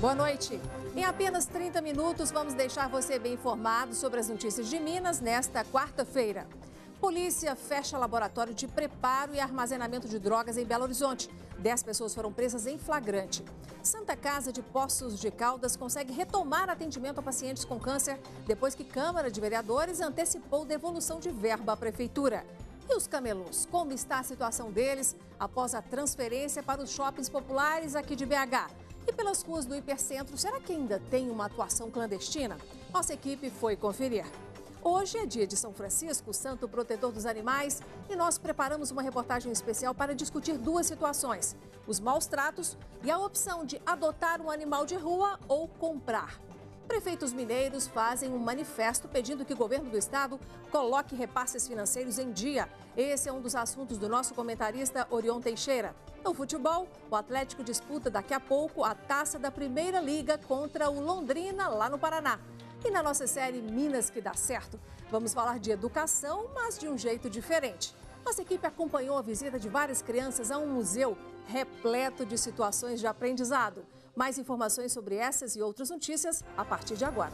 Boa noite. Em apenas 30 minutos, vamos deixar você bem informado sobre as notícias de Minas nesta quarta-feira. Polícia fecha laboratório de preparo e armazenamento de drogas em Belo Horizonte. 10 pessoas foram presas em flagrante. Santa Casa de Poços de Caldas consegue retomar atendimento a pacientes com câncer depois que Câmara de Vereadores antecipou devolução de verba à Prefeitura. E os camelôs? Como está a situação deles após a transferência para os shoppings populares aqui de BH? E pelas ruas do Hipercentro, será que ainda tem uma atuação clandestina? Nossa equipe foi conferir. Hoje é dia de São Francisco, santo protetor dos animais, e nós preparamos uma reportagem especial para discutir duas situações: os maus tratos e a opção de adotar um animal de rua ou comprar. Prefeitos mineiros fazem um manifesto pedindo que o governo do estado coloque repasses financeiros em dia. Esse é um dos assuntos do nosso comentarista Orion Teixeira. No futebol, o Atlético disputa daqui a pouco a taça da Primeira Liga contra o Londrina, lá no Paraná. E na nossa série Minas que dá certo, vamos falar de educação, mas de um jeito diferente. Nossa equipe acompanhou a visita de várias crianças a um museu repleto de situações de aprendizado. Mais informações sobre essas e outras notícias a partir de agora.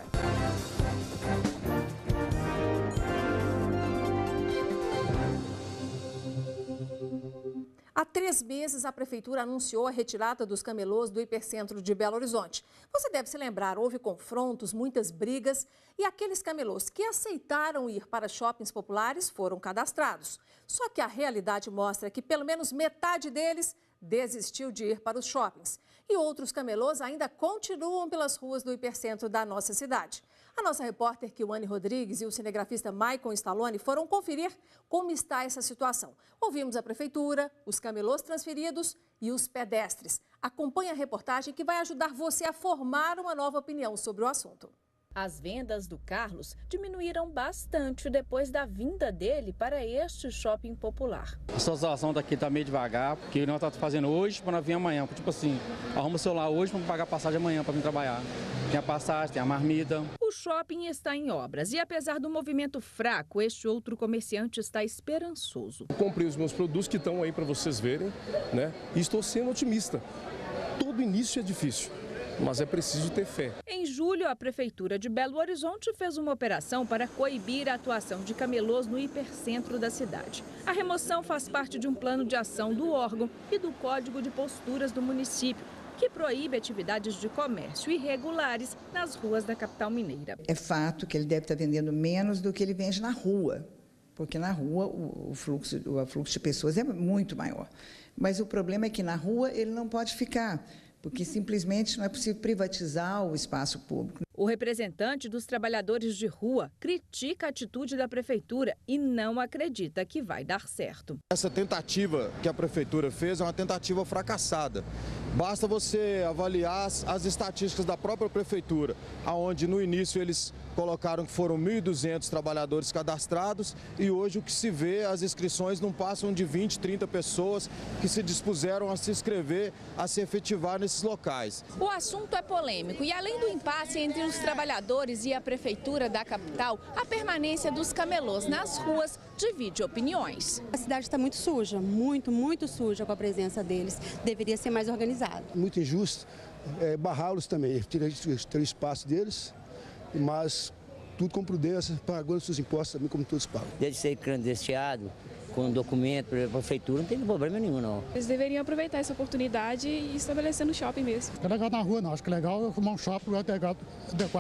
Há 3 meses, a Prefeitura anunciou a retirada dos camelôs do Hipercentro de Belo Horizonte. Você deve se lembrar, houve confrontos, muitas brigas e aqueles camelôs que aceitaram ir para shoppings populares foram cadastrados. Só que a realidade mostra que pelo menos metade deles desistiu de ir para os shoppings. E outros camelôs ainda continuam pelas ruas do Hipercentro da nossa cidade. A nossa repórter Kiwane Rodrigues e o cinegrafista Maicon Stallone foram conferir como está essa situação. Ouvimos a Prefeitura, os camelôs transferidos e os pedestres. Acompanhe a reportagem que vai ajudar você a formar uma nova opinião sobre o assunto. As vendas do Carlos diminuíram bastante depois da vinda dele para este shopping popular. A situação daqui está meio devagar, porque nós estamos fazendo hoje para nós vir amanhã. Tipo assim, arruma o celular hoje para pagar passagem amanhã para vir trabalhar. Tem a passagem, tem a marmita. O shopping está em obras e apesar do movimento fraco, este outro comerciante está esperançoso. Comprei os meus produtos que estão aí para vocês verem, né? E estou sendo otimista. Todo início é difícil, mas é preciso ter fé. Em julho, a Prefeitura de Belo Horizonte fez uma operação para coibir a atuação de camelôs no hipercentro da cidade. A remoção faz parte de um plano de ação do órgão e do Código de Posturas do município, que proíbe atividades de comércio irregulares nas ruas da capital mineira. É fato que ele deve estar vendendo menos do que ele vende na rua, porque na rua o fluxo de pessoas é muito maior. Mas o problema é que na rua ele não pode ficar, porque simplesmente não é possível privatizar o espaço público. O representante dos trabalhadores de rua critica a atitude da Prefeitura e não acredita que vai dar certo. Essa tentativa que a Prefeitura fez é uma tentativa fracassada. Basta você avaliar as estatísticas da própria Prefeitura, onde no início eles colocaram que foram 1.200 trabalhadores cadastrados e hoje o que se vê, as inscrições não passam de 20, 30 pessoas que se dispuseram a se inscrever, a se efetivar nesses locais. O assunto é polêmico e além do impasse entre os trabalhadores e a Prefeitura da capital, a permanência dos camelôs nas ruas divide opiniões. A cidade está muito suja, muito suja com a presença deles. Deveria ser mais organizada. Muito injusto barrá-los também, tirar o espaço deles, mas tudo com prudência, pagando seus impostos também, como todos pagam. Desde ser clandestinado, com documento para a prefeitura, não tem problema nenhum, não. Eles deveriam aproveitar essa oportunidade e estabelecer no shopping mesmo. Não é legal na rua, não. Acho que é legal arrumar um shopping adequado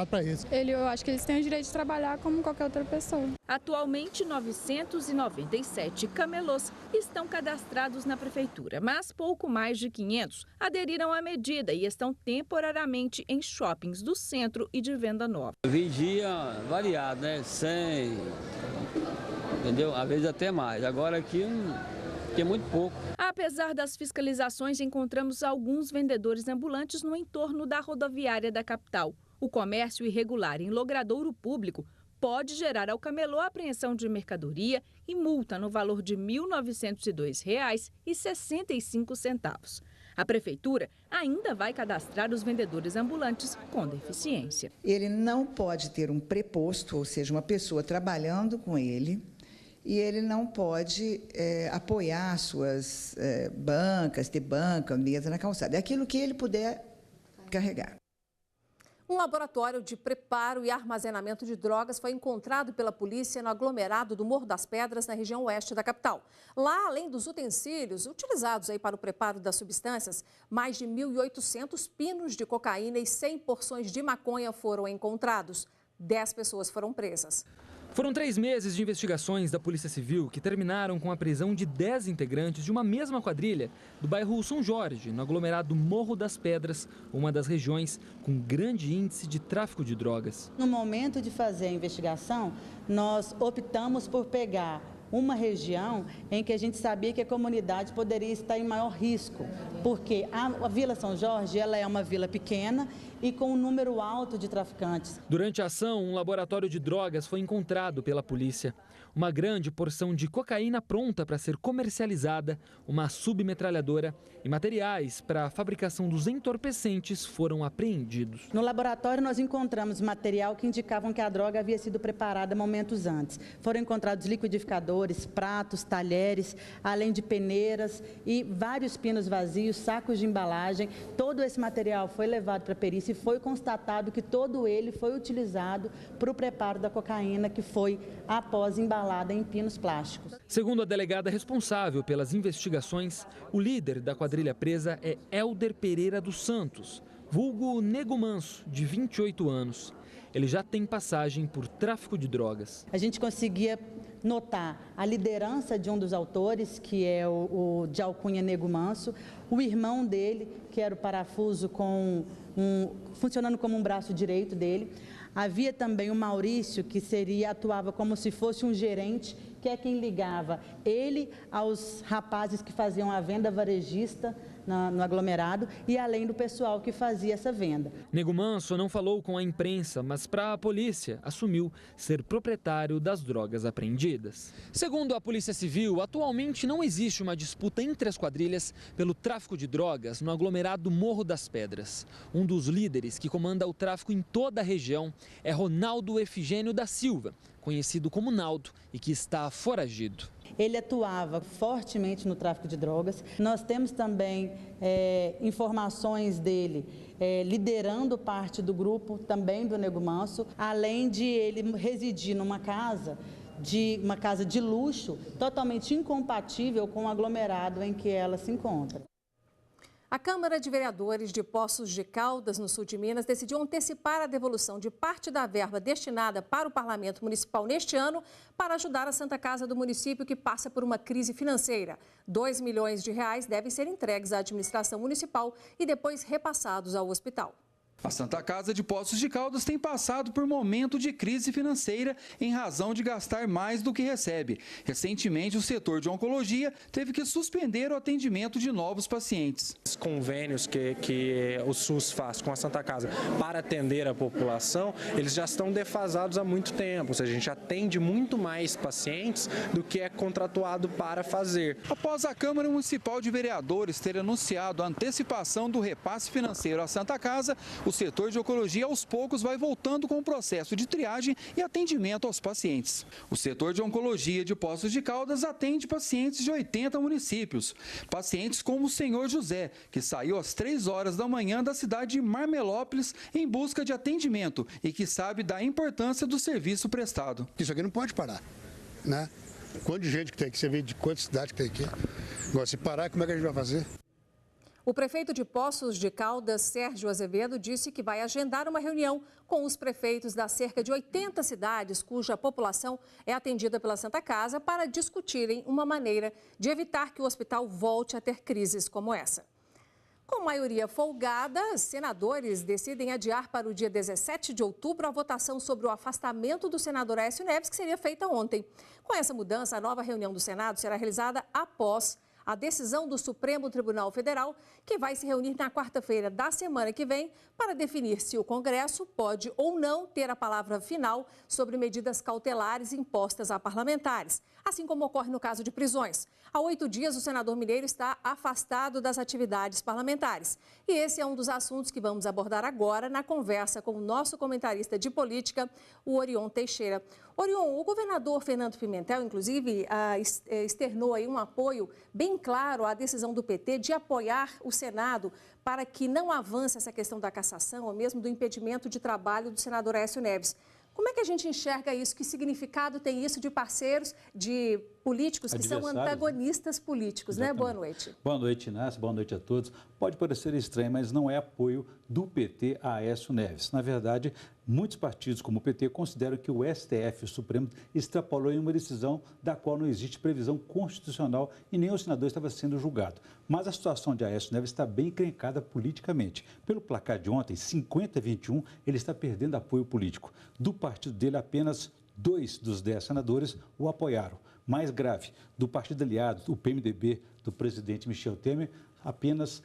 para isso. Eu acho que eles têm o direito de trabalhar como qualquer outra pessoa. Atualmente, 997 camelôs estão cadastrados na prefeitura, mas pouco mais de 500 aderiram à medida e estão temporariamente em shoppings do centro e de Venda Nova. Eu vendia variado, né? 100, entendeu? Às vezes até mais. Agora aqui é muito pouco. Apesar das fiscalizações, encontramos alguns vendedores ambulantes no entorno da rodoviária da capital. O comércio irregular em logradouro público pode gerar ao camelô apreensão de mercadoria e multa no valor de R$ 1.902,65. A Prefeitura ainda vai cadastrar os vendedores ambulantes com deficiência. Ele não pode ter um preposto, ou seja, uma pessoa trabalhando com ele, e ele não pode apoiar suas bancas, ter banca, mesa na calçada. É aquilo que ele puder carregar. Um laboratório de preparo e armazenamento de drogas foi encontrado pela polícia no aglomerado do Morro das Pedras, na região oeste da capital. Lá, além dos utensílios utilizados para o preparo das substâncias, mais de 1.800 pinos de cocaína e 100 porções de maconha foram encontrados. 10 pessoas foram presas. Foram 3 meses de investigações da Polícia Civil que terminaram com a prisão de 10 integrantes de uma mesma quadrilha do bairro São Jorge, no aglomerado Morro das Pedras, uma das regiões com grande índice de tráfico de drogas. No momento de fazer a investigação, nós optamos por pegar uma região em que a gente sabia que a comunidade poderia estar em maior risco, porque a Vila São Jorge ela é uma vila pequena e com um número alto de traficantes. Durante a ação, um laboratório de drogas foi encontrado pela polícia. Uma grande porção de cocaína pronta para ser comercializada, uma submetralhadora e materiais para a fabricação dos entorpecentes foram apreendidos. No laboratório nós encontramos material que indicavam que a droga havia sido preparada momentos antes. Foram encontrados liquidificadores, pratos, talheres, além de peneiras e vários pinos vazios, sacos de embalagem. Todo esse material foi levado para a perícia e foi constatado que todo ele foi utilizado para o preparo da cocaína, que foi após embalagem em pinos plásticos. Segundo a delegada responsável pelas investigações, o líder da quadrilha presa é Helder Pereira dos Santos, vulgo Nego Manso, de 28 anos. Ele já tem passagem por tráfico de drogas. A gente conseguia notar a liderança de um dos autores, que é o de alcunha Nego Manso, o irmão dele, que era o parafuso funcionando como um braço direito dele. Havia também o Maurício, que atuava como se fosse um gerente, que é quem ligava ele aos rapazes que faziam a venda varejista no aglomerado e além do pessoal que fazia essa venda. Nego Manso não falou com a imprensa, mas para a polícia assumiu ser proprietário das drogas apreendidas. Segundo a Polícia Civil, atualmente não existe uma disputa entre as quadrilhas pelo tráfico de drogas no aglomerado Morro das Pedras. Um dos líderes que comanda o tráfico em toda a região é Ronaldo Efigênio da Silva, conhecido como Naldo, e que está foragido. Ele atuava fortemente no tráfico de drogas. Nós temos também informações dele liderando parte do grupo também do Nego Manso, além de ele residir numa casa de luxo totalmente incompatível com o aglomerado em que ela se encontra. A Câmara de Vereadores de Poços de Caldas, no sul de Minas, decidiu antecipar a devolução de parte da verba destinada para o Parlamento Municipal neste ano para ajudar a Santa Casa do município, que passa por uma crise financeira. R$2 milhões devem ser entregues à administração municipal e depois repassados ao hospital. A Santa Casa de Poços de Caldas tem passado por momento de crise financeira em razão de gastar mais do que recebe. Recentemente, o setor de oncologia teve que suspender o atendimento de novos pacientes. Os convênios que o SUS faz com a Santa Casa para atender a população, eles já estão defasados há muito tempo. Ou seja, a gente atende muito mais pacientes do que é contratuado para fazer. Após a Câmara Municipal de Vereadores ter anunciado a antecipação do repasse financeiro à Santa Casa, o setor de oncologia aos poucos vai voltando com o processo de triagem e atendimento aos pacientes. O setor de oncologia de Poços de Caldas atende pacientes de 80 municípios. Pacientes como o senhor José, que saiu às 3 horas da manhã da cidade de Marmelópolis em busca de atendimento e que sabe da importância do serviço prestado. Isso aqui não pode parar, né? Quanto de gente que tem aqui, você vê de quantas cidades que tem aqui. Agora, se parar, como é que a gente vai fazer? O prefeito de Poços de Caldas, Sérgio Azevedo, disse que vai agendar uma reunião com os prefeitos das cerca de 80 cidades cuja população é atendida pela Santa Casa para discutirem uma maneira de evitar que o hospital volte a ter crises como essa. Com maioria folgada, senadores decidem adiar para o dia 17 de outubro a votação sobre o afastamento do senador Aécio Neves, que seria feita ontem. Com essa mudança, a nova reunião do Senado será realizada após a decisão do Supremo Tribunal Federal, que vai se reunir na quarta-feira da semana que vem para definir se o Congresso pode ou não ter a palavra final sobre medidas cautelares impostas a parlamentares, assim como ocorre no caso de prisões. Há 8 dias, o senador mineiro está afastado das atividades parlamentares. E esse é um dos assuntos que vamos abordar agora na conversa com o nosso comentarista de política, o Orion Teixeira. Orion, o governador Fernando Pimentel, inclusive, externou aí um apoio bem claro à decisão do PT de apoiar o Senado para que não avance essa questão da cassação ou mesmo do impedimento de trabalho do senador Aécio Neves. Como é que a gente enxerga isso? Que significado tem isso de parceiros, de políticos que são antagonistas políticos, né? Boa noite. Boa noite, Inácio. Boa noite a todos. Pode parecer estranho, mas não é apoio do PT a Aécio Neves. Na verdade, muitos partidos, como o PT, consideram que o STF, o Supremo, extrapolou em uma decisão da qual não existe previsão constitucional e nem o senador estava sendo julgado. Mas a situação de Aécio Neves está bem encrencada politicamente. Pelo placar de ontem, 50-21, ele está perdendo apoio político. Do partido dele, apenas 2 dos 10 senadores o apoiaram. Mais grave, do partido aliado, o PMDB, do presidente Michel Temer, apenas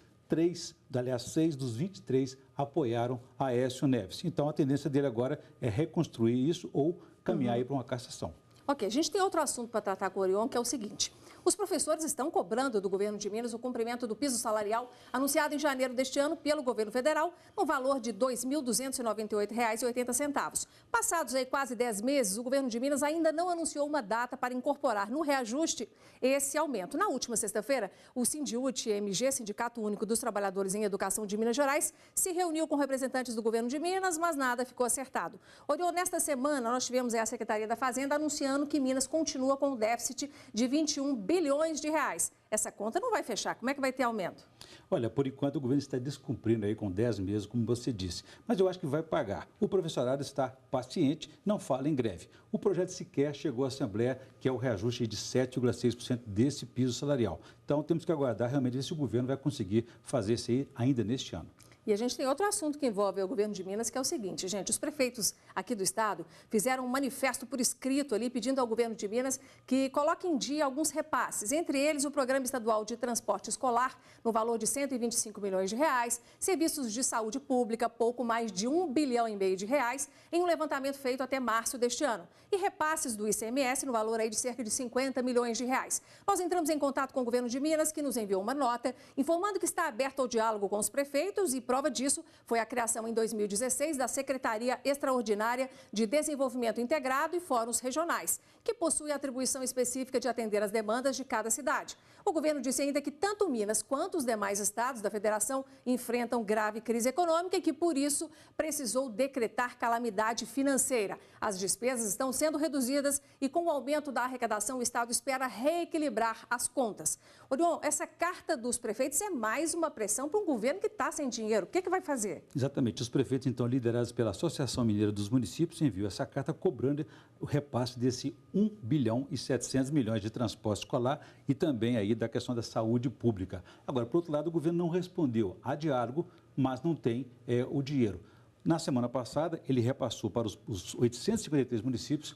6 dos 23 apoiaram Aécio Neves. Então, a tendência dele agora é reconstruir isso ou caminhar aí para uma cassação. Ok, a gente tem outro assunto para tratar com o Orion, que é o seguinte. Os professores estão cobrando do governo de Minas o cumprimento do piso salarial anunciado em janeiro deste ano pelo governo federal, no valor de R$ 2.298,80. Passados aí quase 10 meses, o governo de Minas ainda não anunciou uma data para incorporar no reajuste esse aumento. Na última sexta-feira, o Sindiúte-MG, Sindicato Único dos Trabalhadores em Educação de Minas Gerais, se reuniu com representantes do governo de Minas, mas nada ficou acertado. Orion, nesta semana, nós tivemos a Secretaria da Fazenda anunciando que Minas continua com um déficit de 21 bilhões de reais. Essa conta não vai fechar. Como é que vai ter aumento? Olha, por enquanto o governo está descumprindo aí com 10 meses, como você disse. Mas eu acho que vai pagar. O professorado está paciente, não fala em greve. O projeto sequer chegou à Assembleia, que é o reajuste de 7,6% desse piso salarial. Então temos que aguardar realmente ver se o governo vai conseguir fazer isso aí ainda neste ano. E a gente tem outro assunto que envolve o governo de Minas, que é o seguinte, gente, os prefeitos aqui do estado fizeram um manifesto por escrito ali, pedindo ao governo de Minas que coloque em dia alguns repasses, entre eles o Programa Estadual de Transporte Escolar, no valor de 125 milhões de reais, serviços de saúde pública, pouco mais de 1,5 bilhão de reais, em um levantamento feito até março deste ano, e repasses do ICMS no valor aí de cerca de 50 milhões de reais. Nós entramos em contato com o governo de Minas, que nos enviou uma nota, informando que está aberto ao diálogo com os prefeitos e prova disso foi a criação em 2016 da Secretaria Extraordinária de Desenvolvimento Integrado e Fóruns Regionais, que possui a atribuição específica de atender as demandas de cada cidade. O governo disse ainda que tanto Minas quanto os demais estados da federação enfrentam grave crise econômica e que, por isso, precisou decretar calamidade financeira. As despesas estão sendo reduzidas e, com o aumento da arrecadação, o estado espera reequilibrar as contas. Orion, essa carta dos prefeitos é mais uma pressão para um governo que está sem dinheiro. O que vai fazer? Exatamente. Os prefeitos, então, liderados pela Associação Mineira dos Municípios, enviou essa carta cobrando o repasse desse 1 bilhão e 700 milhões de transporte escolar e também aí da questão da saúde pública. Agora, por outro lado, o governo não respondeu a diálogo, mas não tem o dinheiro. Na semana passada, ele repassou para os 853 municípios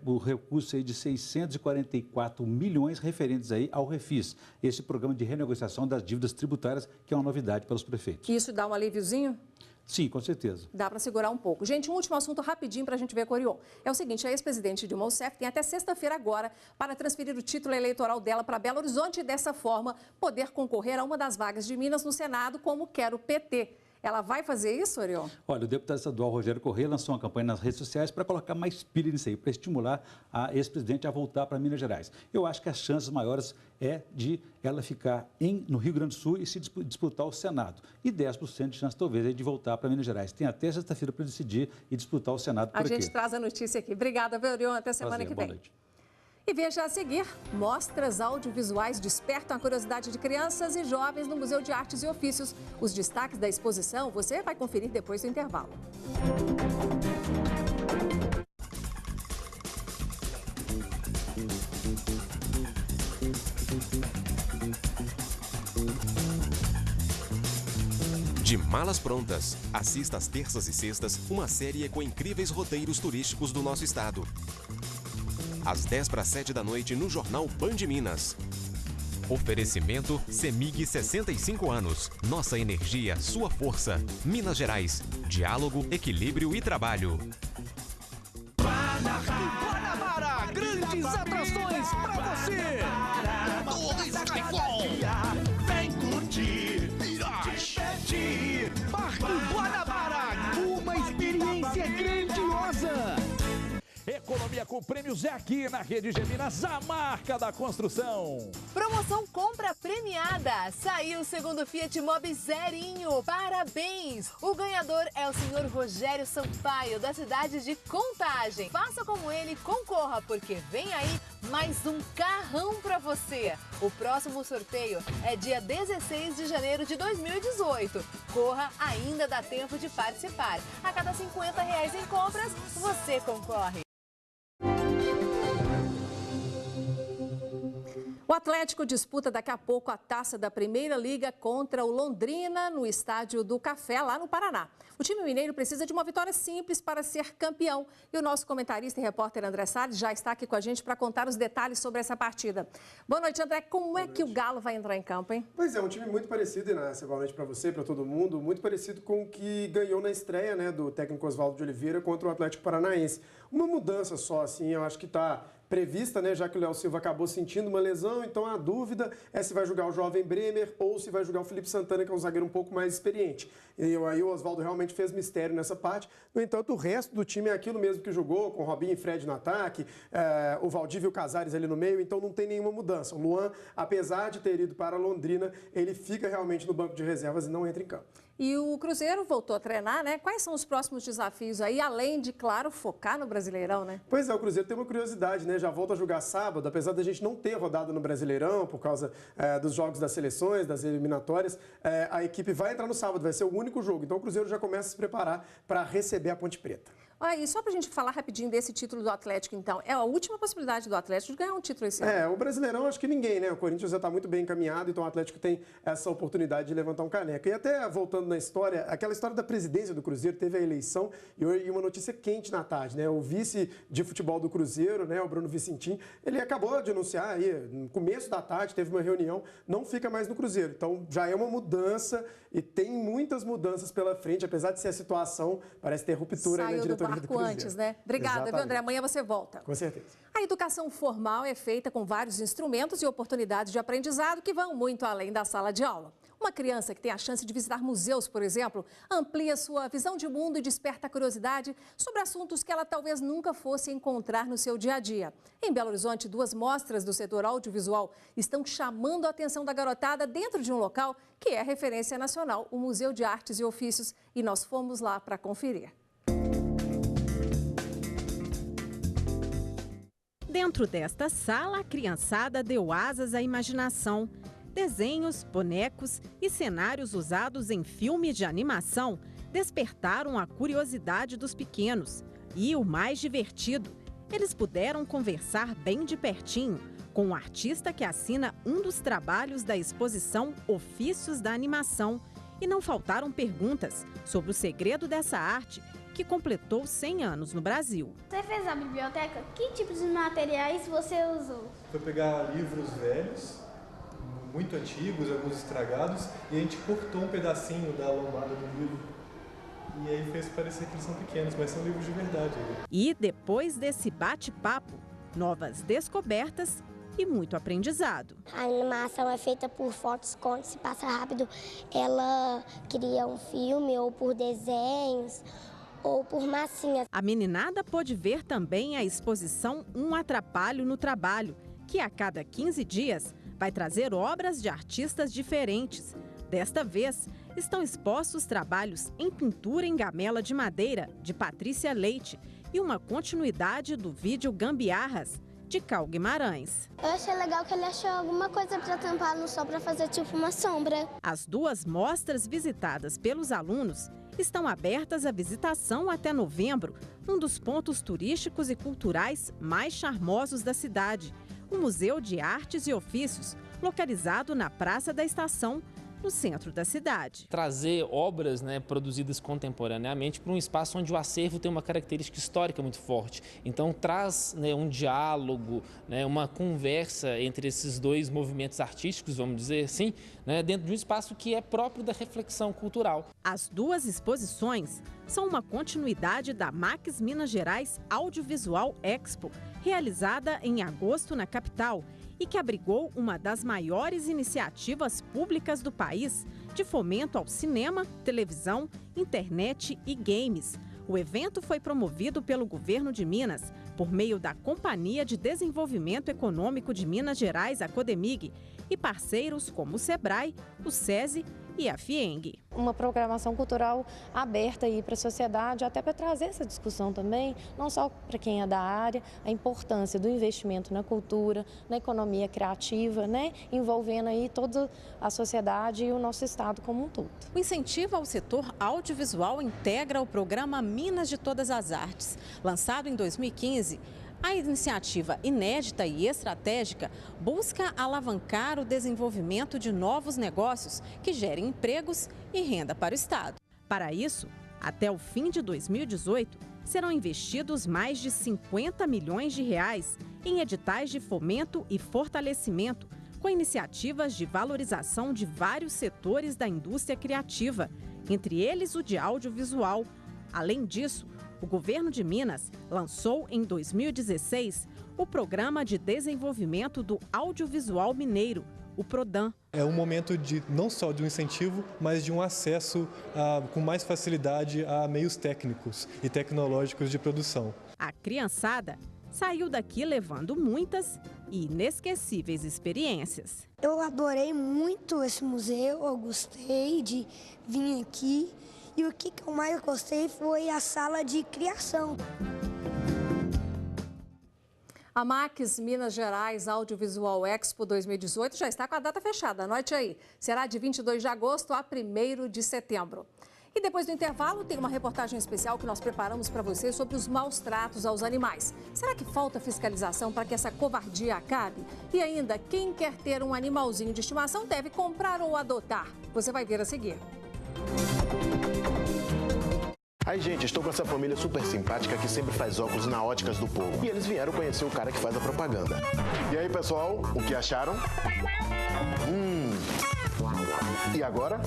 o recurso aí de 644 milhões referentes aí ao Refis, esse programa de renegociação das dívidas tributárias, que é uma novidade para os prefeitos. Isso dá um alíviozinho? Sim, com certeza. Dá para segurar um pouco. Gente, um último assunto rapidinho para a gente ver com o Orion. É o seguinte, a ex-presidente Dilma Rousseff tem até sexta-feira agora para transferir o título eleitoral dela para Belo Horizonte e, dessa forma, poder concorrer a uma das vagas de Minas no Senado, como quer o PT. Ela vai fazer isso, Orion? Olha, o deputado estadual Rogério Corrêa lançou uma campanha nas redes sociais para colocar mais pilha nisso aí, para estimular a ex-presidente a voltar para Minas Gerais. Eu acho que as chances maiores é de ela ficar no Rio Grande do Sul e se disputar o Senado. E 10% de chance, talvez, de voltar para Minas Gerais. Tem até sexta-feira para decidir e disputar o Senado por aqui. A gente traz a notícia aqui. Obrigada, Orion. Até semana que vem. Boa noite. E veja a seguir, mostras audiovisuais despertam a curiosidade de crianças e jovens no Museu de Artes e Ofícios. Os destaques da exposição você vai conferir depois do intervalo. De Malas Prontas. Assista às terças e sextas uma série com incríveis roteiros turísticos do nosso estado. Às 6:50 da noite no Jornal Band Minas. Oferecimento CEMIG 65 anos. Nossa energia, sua força. Minas Gerais. Diálogo, equilíbrio e trabalho. Guanabara, grandes atrações pra você. Todo Skyfall. Vem curtir, divertir. Parque Guanabara, uma experiência grandiosa. economia com prêmios é aqui na Rede G Minas, a marca da construção. Promoção compra premiada. Saiu o segundo Fiat Mobi zerinho. Parabéns! O ganhador é o senhor Rogério Sampaio, da cidade de Contagem. Faça como ele e concorra, porque vem aí mais um carrão para você. O próximo sorteio é dia 16 de janeiro de 2018. Corra, ainda dá tempo de participar. A cada R$50 em compras, você concorre. O Atlético disputa daqui a pouco a taça da Primeira Liga contra o Londrina no Estádio do Café, lá no Paraná. O time mineiro precisa de uma vitória simples para ser campeão. E o nosso comentarista e repórter André Salles já está aqui com a gente para contar os detalhes sobre essa partida. Boa noite, André. Como é que o Galo vai entrar em campo, hein? Pois é, um time muito parecido, Inácia, boa noite para você, para todo mundo, muito parecido com o que ganhou na estreia, né, do técnico Oswaldo de Oliveira contra o Atlético Paranaense. Uma mudança só, assim, eu acho que está prevista, né, já que o Léo Silva acabou sentindo uma lesão, então a dúvida é se vai jogar o jovem Bremer ou se vai jogar o Felipe Santana, que é um zagueiro um pouco mais experiente. E aí o Oswaldo realmente fez mistério nessa parte. No entanto, o resto do time é aquilo mesmo que jogou, com Robinho e Fred no ataque, o Valdívia e o Casares ali no meio, então não tem nenhuma mudança. O Luan, apesar de ter ido para Londrina, ele fica realmente no banco de reservas e não entra em campo. E o Cruzeiro voltou a treinar, né? Quais são os próximos desafios aí, além de, claro, focar no Brasileirão, né? Pois é, o Cruzeiro tem uma curiosidade, né? Já volta a jogar sábado, apesar da gente não ter rodada no Brasileirão, por causa dos jogos das seleções, das eliminatórias, a equipe vai entrar no sábado, vai ser o único jogo. Então o Cruzeiro já começa a se preparar para receber a Ponte Preta. Olha, e só para a gente falar rapidinho desse título do Atlético, então, é a última possibilidade do Atlético de ganhar um título esse ano. O Brasileirão acho que ninguém, né? O Corinthians já está muito bem encaminhado, então o Atlético tem essa oportunidade de levantar um caneco. E até voltando na história, aquela história da presidência do Cruzeiro, teve a eleição e uma notícia quente na tarde, né? O vice de futebol do Cruzeiro, né, o Bruno Vicentim, ele acabou de anunciar aí, no começo da tarde, teve uma reunião, não fica mais no Cruzeiro. Então já é uma mudança e tem muitas mudanças pela frente, apesar de ser a situação, parece ter ruptura aí na diretoria do Cruzeiro. Antes, né? Obrigada, viu, André? Amanhã você volta. Com certeza. A educação formal é feita com vários instrumentos e oportunidades de aprendizado que vão muito além da sala de aula. Uma criança que tem a chance de visitar museus, por exemplo, amplia sua visão de mundo e desperta curiosidade sobre assuntos que ela talvez nunca fosse encontrar no seu dia a dia. Em Belo Horizonte, 2 mostras do setor audiovisual estão chamando a atenção da garotada dentro de um local que é referência nacional, o Museu de Artes e Ofícios, e nós fomos lá para conferir. Dentro desta sala, a criançada deu asas à imaginação. Desenhos, bonecos e cenários usados em filmes de animação despertaram a curiosidade dos pequenos. E o mais divertido, eles puderam conversar bem de pertinho com o artista que assina um dos trabalhos da exposição Ofícios da Animação. E não faltaram perguntas sobre o segredo dessa arte, que completou 100 anos no Brasil. Você fez a biblioteca? Que tipos de materiais você usou? Foi pegar livros velhos, muito antigos, alguns estragados, e a gente cortou um pedacinho da lombada do livro. E aí fez parecer que eles são pequenos, mas são livros de verdade. E depois desse bate-papo, novas descobertas e muito aprendizado. A animação é feita por fotos, quando se passa rápido, ela cria um filme ou por desenhos, ou por massinhas. A meninada pôde ver também a exposição Um Atrapalho no Trabalho, que a cada 15 dias vai trazer obras de artistas diferentes. Desta vez, estão expostos trabalhos em pintura em gamela de madeira, de Patrícia Leite, e uma continuidade do vídeo Gambiarras, de Cal Guimarães. Eu achei legal que ele achou alguma coisa para tampar no sol para fazer tipo uma sombra. As 2 mostras visitadas pelos alunos estão abertas à visitação até novembro, um dos pontos turísticos e culturais mais charmosos da cidade, o Museu de Artes e Ofícios, localizado na Praça da Estação, no centro da cidade. Trazer obras, né, produzidas contemporaneamente para um espaço onde o acervo tem uma característica histórica muito forte. Então traz, né, um diálogo, né, uma conversa entre esses 2 movimentos artísticos, vamos dizer assim, né, dentro de um espaço que é próprio da reflexão cultural. As 2 exposições são uma continuidade da Max Minas Gerais Audiovisual Expo, realizada em agosto na capital, e que abrigou uma das maiores iniciativas públicas do país de fomento ao cinema, televisão, internet e games. O evento foi promovido pelo governo de Minas por meio da Companhia de Desenvolvimento Econômico de Minas Gerais, a CODEMIG, e parceiros como o SEBRAE, o SESI e a FIENG. Uma programação cultural aberta aí para a sociedade, até para trazer essa discussão também, não só para quem é da área, a importância do investimento na cultura, na economia criativa, né, envolvendo aí toda a sociedade e o nosso estado como um todo. O incentivo ao setor audiovisual integra o programa Minas de Todas as Artes, lançado em 2015. A iniciativa inédita e estratégica busca alavancar o desenvolvimento de novos negócios que gerem empregos e renda para o Estado. Para isso, até o fim de 2018, serão investidos mais de 50 milhões de reais em editais de fomento e fortalecimento, com iniciativas de valorização de vários setores da indústria criativa, entre eles o de audiovisual. Além disso, o governo de Minas lançou em 2016 o Programa de Desenvolvimento do Audiovisual Mineiro, o PRODAM. É um momento não só de um incentivo, mas de um acesso com mais facilidade a meios técnicos e tecnológicos de produção. A criançada saiu daqui levando muitas e inesquecíveis experiências. Eu adorei muito esse museu, eu gostei de vir aqui. E o que eu mais gostei foi a sala de criação. A Max Minas Gerais Audiovisual Expo 2018 já está com a data fechada. Anote aí, será de 22 de agosto a 1º de setembro. E depois do intervalo tem uma reportagem especial que nós preparamos para você sobre os maus tratos aos animais. Será que falta fiscalização para que essa covardia acabe? E ainda, quem quer ter um animalzinho de estimação deve comprar ou adotar. Você vai ver a seguir. Aí, gente, estou com essa família super simpática que sempre faz óculos na Óticas do Povo. E eles vieram conhecer o cara que faz a propaganda. E aí, pessoal, o que acharam? E agora?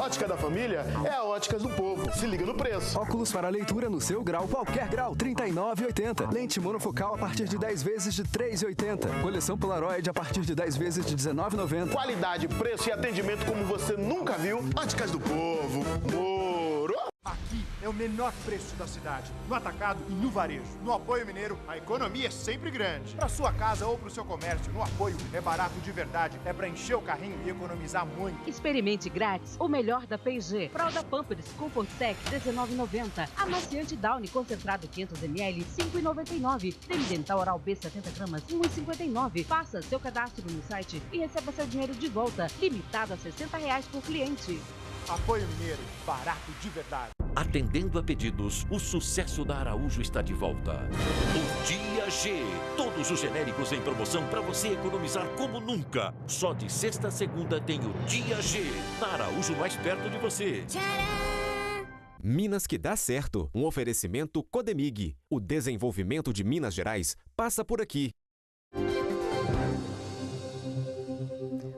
Ótica da Família é a Óticas do Povo. Se liga no preço. Óculos para leitura no seu grau, qualquer grau, R$ 39,80. Lente monofocal a partir de 10 vezes de R$ 3,80. Coleção Polaroid a partir de 10 vezes de R$ 19,90. Qualidade, preço e atendimento como você nunca viu. Óticas do Povo. Moro! Aqui é o menor preço da cidade, no atacado e no varejo. No Apoio Mineiro, a economia é sempre grande. Para sua casa ou para o seu comércio, no Apoio é barato de verdade, é para encher o carrinho e economizar muito. Experimente grátis o melhor da P&G. Fralda Pampers Comfort Sec, R$ 19,90. Amaciante Downy concentrado 500 ml, R$ 5,99. Creme dental oral B 70 gramas, R$ 1,59. Faça seu cadastro no site e receba seu dinheiro de volta, limitado a R$ 60 por cliente. Apoio Mineiro, barato de verdade. Atendendo a pedidos, o sucesso da Araújo está de volta. O Dia G. Todos os genéricos em promoção para você economizar como nunca. Só de sexta a segunda tem o Dia G. Na Araújo, mais perto de você. Tcharam! Minas que dá certo. Um oferecimento CODEMIG. O desenvolvimento de Minas Gerais passa por aqui.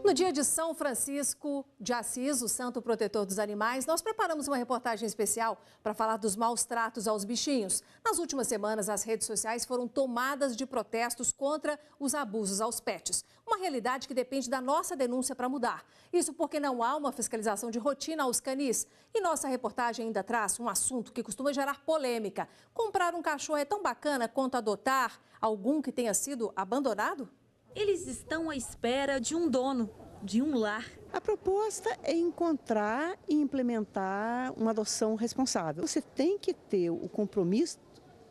No dia de São Francisco de Assis, o santo protetor dos animais, nós preparamos uma reportagem especial para falar dos maus tratos aos bichinhos. Nas últimas semanas, as redes sociais foram tomadas de protestos contra os abusos aos pets. Uma realidade que depende da nossa denúncia para mudar. Isso porque não há uma fiscalização de rotina aos canis. E nossa reportagem ainda traz um assunto que costuma gerar polêmica. Comprar um cachorro é tão bacana quanto adotar algum que tenha sido abandonado? Eles estão à espera de um dono, de um lar. A proposta é encontrar e implementar uma adoção responsável. Você tem que ter o compromisso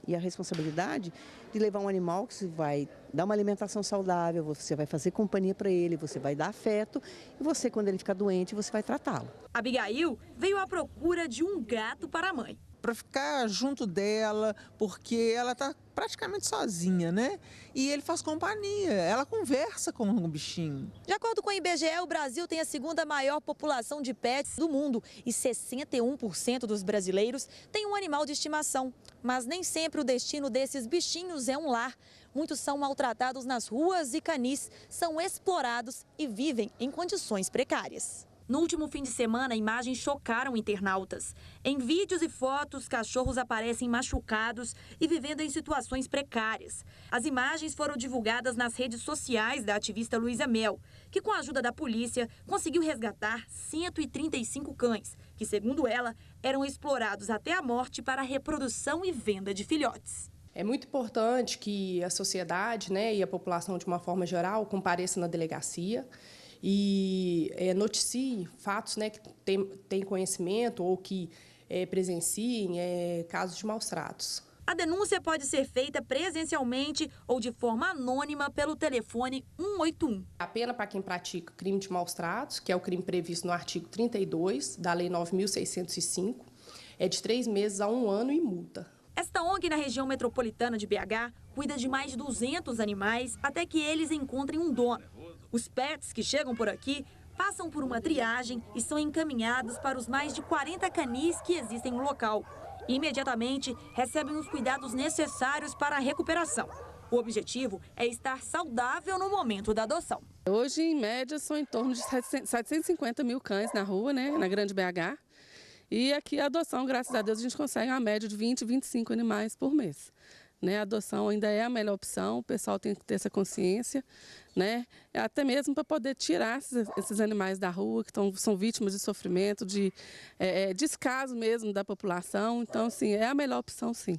e a responsabilidade de levar um animal que você vai dar uma alimentação saudável, você vai fazer companhia para ele, você vai dar afeto e você, quando ele ficar doente, você vai tratá-lo. Abigail veio à procura de um gato para a mãe. Para ficar junto dela, porque ela está praticamente sozinha, né? E ele faz companhia, ela conversa com o bichinho. De acordo com o IBGE, o Brasil tem a segunda maior população de pets do mundo e 61% dos brasileiros têm um animal de estimação. Mas nem sempre o destino desses bichinhos é um lar. Muitos são maltratados nas ruas e canis, são explorados e vivem em condições precárias. No último fim de semana, imagens chocaram internautas. Em vídeos e fotos, cachorros aparecem machucados e vivendo em situações precárias. As imagens foram divulgadas nas redes sociais da ativista Luísa Mel, que com a ajuda da polícia conseguiu resgatar 135 cães, que segundo ela, eram explorados até a morte para reprodução e venda de filhotes. É muito importante que a sociedade, né, e a população, de uma forma geral, compareça na delegacia e noticie fatos, né, que tem conhecimento ou que presenciem casos de maus tratos. A denúncia pode ser feita presencialmente ou de forma anônima pelo telefone 181. A pena para quem pratica crime de maus tratos, que é o crime previsto no artigo 32 da Lei 9.605, é de 3 meses a 1 ano e multa. Esta ONG na região metropolitana de BH cuida de mais de 200 animais até que eles encontrem um dono. Os pets que chegam por aqui passam por uma triagem e são encaminhados para os mais de 40 canis que existem no local. Imediatamente recebem os cuidados necessários para a recuperação. O objetivo é estar saudável no momento da adoção. Hoje, em média, são em torno de 750 mil cães na rua, né, na Grande BH. E aqui a adoção, graças a Deus, a gente consegue uma média de 20, 25 animais por mês. Né? A adoção ainda é a melhor opção, o pessoal tem que ter essa consciência, né? Até mesmo para poder tirar esses animais da rua, que são vítimas de sofrimento, de descaso mesmo da população. Então, sim, é a melhor opção, sim.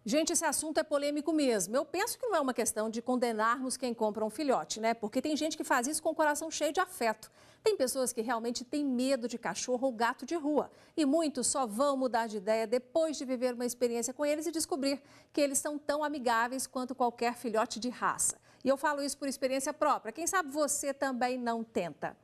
Gente, esse assunto é polêmico mesmo. Eu penso que não é uma questão de condenarmos quem compra um filhote, né? Porque tem gente que faz isso com o coração cheio de afeto. Tem pessoas que realmente têm medo de cachorro ou gato de rua. E muitos só vão mudar de ideia depois de viver uma experiência com eles e descobrir que eles são tão amigáveis quanto qualquer filhote de raça. E eu falo isso por experiência própria. Quem sabe você também não tenta.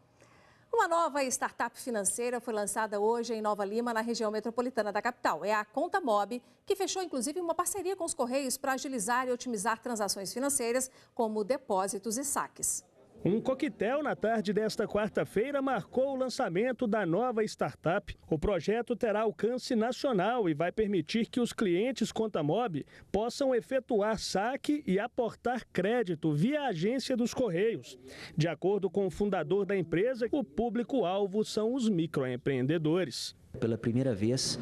Uma nova startup financeira foi lançada hoje em Nova Lima, na região metropolitana da capital. É a ContaMob, que fechou inclusive uma parceria com os Correios para agilizar e otimizar transações financeiras, como depósitos e saques. Um coquetel na tarde desta quarta-feira marcou o lançamento da nova startup. O projeto terá alcance nacional e vai permitir que os clientes ContaMob possam efetuar saque e aportar crédito via agência dos Correios. De acordo com o fundador da empresa, o público-alvo são os microempreendedores. Pela primeira vez,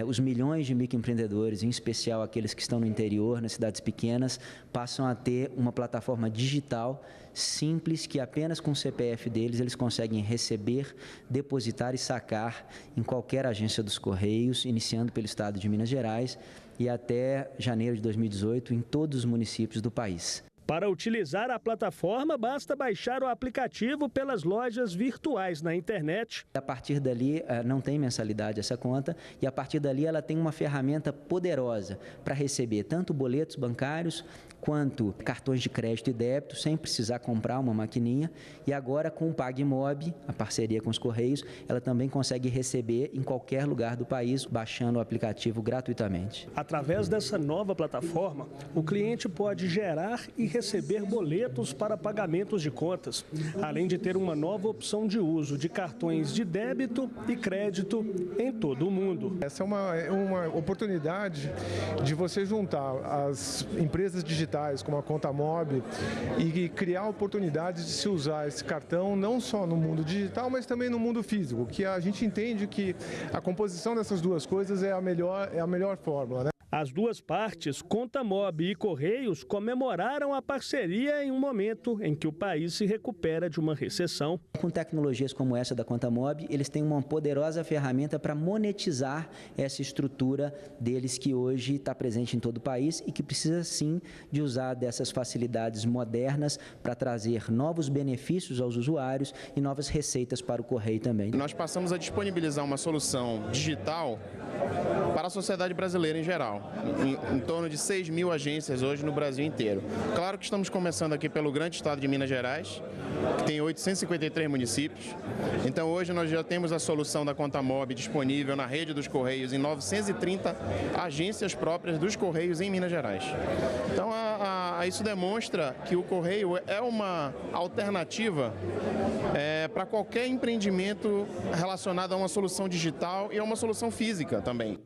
os milhões de microempreendedores, em especial aqueles que estão no interior, nas cidades pequenas, passam a ter uma plataforma digital simples que apenas com o CPF deles eles conseguem receber, depositar e sacar em qualquer agência dos Correios, iniciando pelo estado de Minas Gerais e até janeiro de 2018 em todos os municípios do país. Para utilizar a plataforma, basta baixar o aplicativo pelas lojas virtuais na internet. A partir dali, não tem mensalidade essa conta, e a partir dali ela tem uma ferramenta poderosa para receber tanto boletos bancários quanto cartões de crédito e débito, sem precisar comprar uma maquininha. E agora, com o PagMob, a parceria com os Correios, ela também consegue receber em qualquer lugar do país, baixando o aplicativo gratuitamente. Através dessa nova plataforma, o cliente pode gerar e receber boletos para pagamentos de contas, além de ter uma nova opção de uso de cartões de débito e crédito em todo o mundo. Essa é uma oportunidade de você juntar as empresas digitais como a ContaMob e criar oportunidades de se usar esse cartão não só no mundo digital, mas também no mundo físico, que a gente entende que a composição dessas duas coisas é a melhor fórmula, né? As duas partes, ContaMob e Correios, comemoraram a parceria em um momento em que o país se recupera de uma recessão. Com tecnologias como essa da ContaMob, eles têm uma poderosa ferramenta para monetizar essa estrutura deles que hoje está presente em todo o país e que precisa sim de usar dessas facilidades modernas para trazer novos benefícios aos usuários e novas receitas para o Correio também. Nós passamos a disponibilizar uma solução digital para a sociedade brasileira em geral. Em torno de 6 mil agências hoje no Brasil inteiro. Claro que estamos começando aqui pelo grande estado de Minas Gerais, que tem 853 municípios. Então hoje nós já temos a solução da ContaMob disponível na rede dos Correios em 930 agências próprias dos Correios em Minas Gerais. Então isso demonstra que o Correio é uma alternativa para qualquer empreendimento relacionado a uma solução digital e a uma solução física também.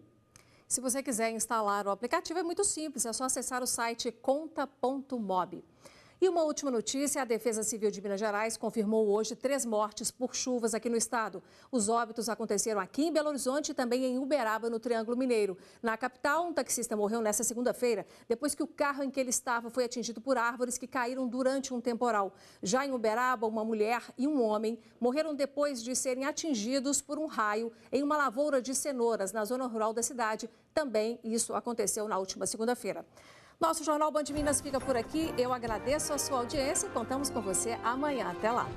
Se você quiser instalar o aplicativo, é muito simples, é só acessar o site conta.mob. E uma última notícia, a Defesa Civil de Minas Gerais confirmou hoje 3 mortes por chuvas aqui no estado. Os óbitos aconteceram aqui em Belo Horizonte e também em Uberaba, no Triângulo Mineiro. Na capital, um taxista morreu nesta segunda-feira, depois que o carro em que ele estava foi atingido por árvores que caíram durante um temporal. Já em Uberaba, uma mulher e um homem morreram depois de serem atingidos por um raio em uma lavoura de cenouras na zona rural da cidade. Também isso aconteceu na última segunda-feira. Nosso Jornal Band Minas fica por aqui. Eu agradeço a sua audiência e contamos com você amanhã. Até lá.